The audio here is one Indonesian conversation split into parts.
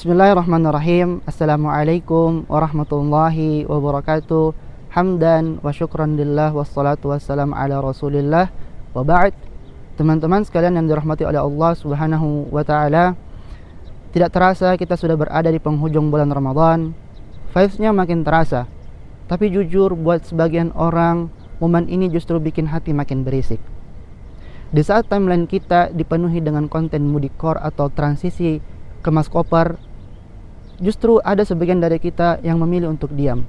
Bismillahirrahmanirrahim. Assalamualaikum warahmatullahi wabarakatuh. Hamdan wa syukran lillah wassalatu wassalam ala rasulillah wa ba'd. Teman-teman sekalian yang dirahmati oleh Allah subhanahu wa ta'ala, tidak terasa kita sudah berada di penghujung bulan Ramadan. Vibes-nya makin terasa. Tapi jujur, buat sebagian orang, momen ini justru bikin hati makin berisik. Di saat timeline kita dipenuhi dengan konten mudikor atau transisi kemas koper, justru ada sebagian dari kita yang memilih untuk diam.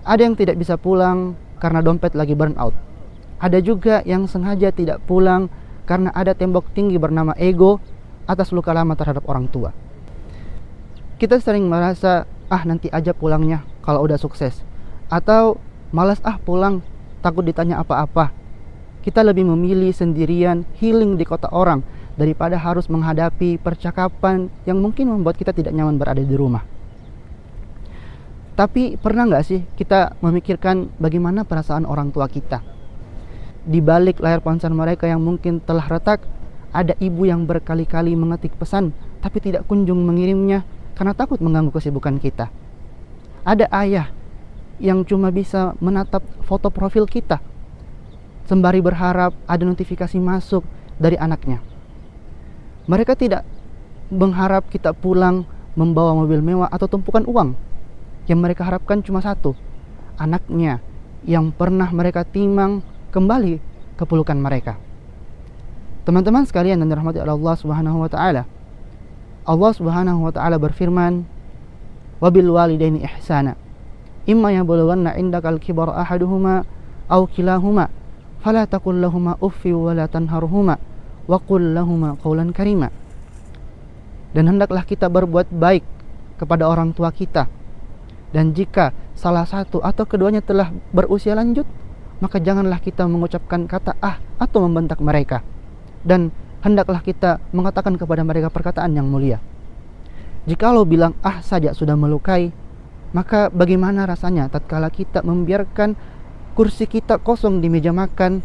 Ada yang tidak bisa pulang karena dompet lagi burn out. Ada juga yang sengaja tidak pulang karena ada tembok tinggi bernama ego atas luka lama terhadap orang tua. Kita sering merasa, nanti aja pulangnya kalau udah sukses, atau malas pulang, takut ditanya apa-apa. Kita lebih memilih sendirian healing di kota orang daripada harus menghadapi percakapan yang mungkin membuat kita tidak nyaman berada di rumah. Tapi pernah nggak sih kita memikirkan bagaimana perasaan orang tua kita? Di balik layar ponsel mereka yang mungkin telah retak, ada ibu yang berkali-kali mengetik pesan tapi tidak kunjung mengirimnya karena takut mengganggu kesibukan kita. Ada ayah yang cuma bisa menatap foto profil kita sembari berharap ada notifikasi masuk dari anaknya. Mereka tidak mengharap kita pulang membawa mobil mewah atau tumpukan uang. Yang mereka harapkan cuma satu, anaknya yang pernah mereka timang kembali ke pelukan mereka. Teman-teman sekalian yang dirahmati oleh Allah Subhanahu wa taala, Allah Subhanahu wa taala berfirman, "Wabil walidaini ihsana. Imma yablughanna 'indakal kibara ahaduhuma aw kilahuma, fala taqul lahumu uffi wa la tanharhuma wa qul lahuma qawlan karima." Dan hendaklah kita berbuat baik kepada orang tua kita. Dan jika salah satu atau keduanya telah berusia lanjut, maka janganlah kita mengucapkan kata atau membentak mereka. Dan hendaklah kita mengatakan kepada mereka perkataan yang mulia. Jikalau bilang saja sudah melukai, maka bagaimana rasanya tatkala kita membiarkan kursi kita kosong di meja makan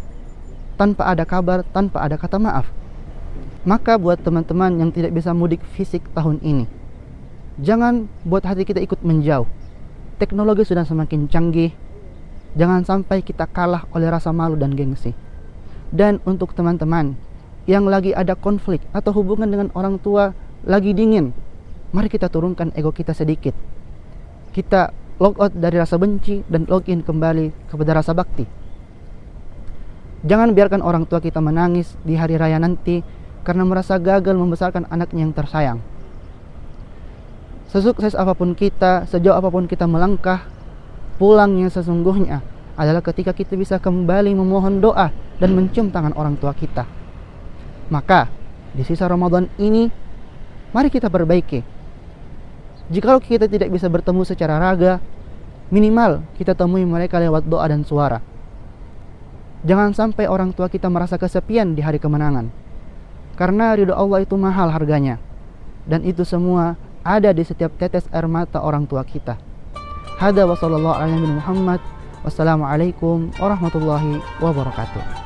tanpa ada kabar, tanpa ada kata maaf? Maka buat teman-teman yang tidak bisa mudik fisik tahun ini, jangan buat hati kita ikut menjauh. Teknologi sudah semakin canggih. Jangan sampai kita kalah oleh rasa malu dan gengsi. Dan untuk teman-teman yang lagi ada konflik atau hubungan dengan orang tua lagi dingin, mari kita turunkan ego kita sedikit. Kita log out dari rasa benci dan login kembali kepada rasa bakti. Jangan biarkan orang tua kita menangis di hari raya nanti karena merasa gagal membesarkan anaknya yang tersayang. Sesukses apapun kita, sejauh apapun kita melangkah, pulangnya sesungguhnya adalah ketika kita bisa kembali memohon doa dan mencium tangan orang tua kita. Maka di sisa Ramadan ini, mari kita perbaiki. Jikalau kita tidak bisa bertemu secara raga, minimal kita temui mereka lewat doa dan suara. Jangan sampai orang tua kita merasa kesepian di hari kemenangan, karena ridho Allah itu mahal harganya. Dan itu semua ada di setiap tetes air mata orang tua kita. Hada wa sallallahu ala nabi Muhammad. Wassalamualaikum warahmatullahi wabarakatuh.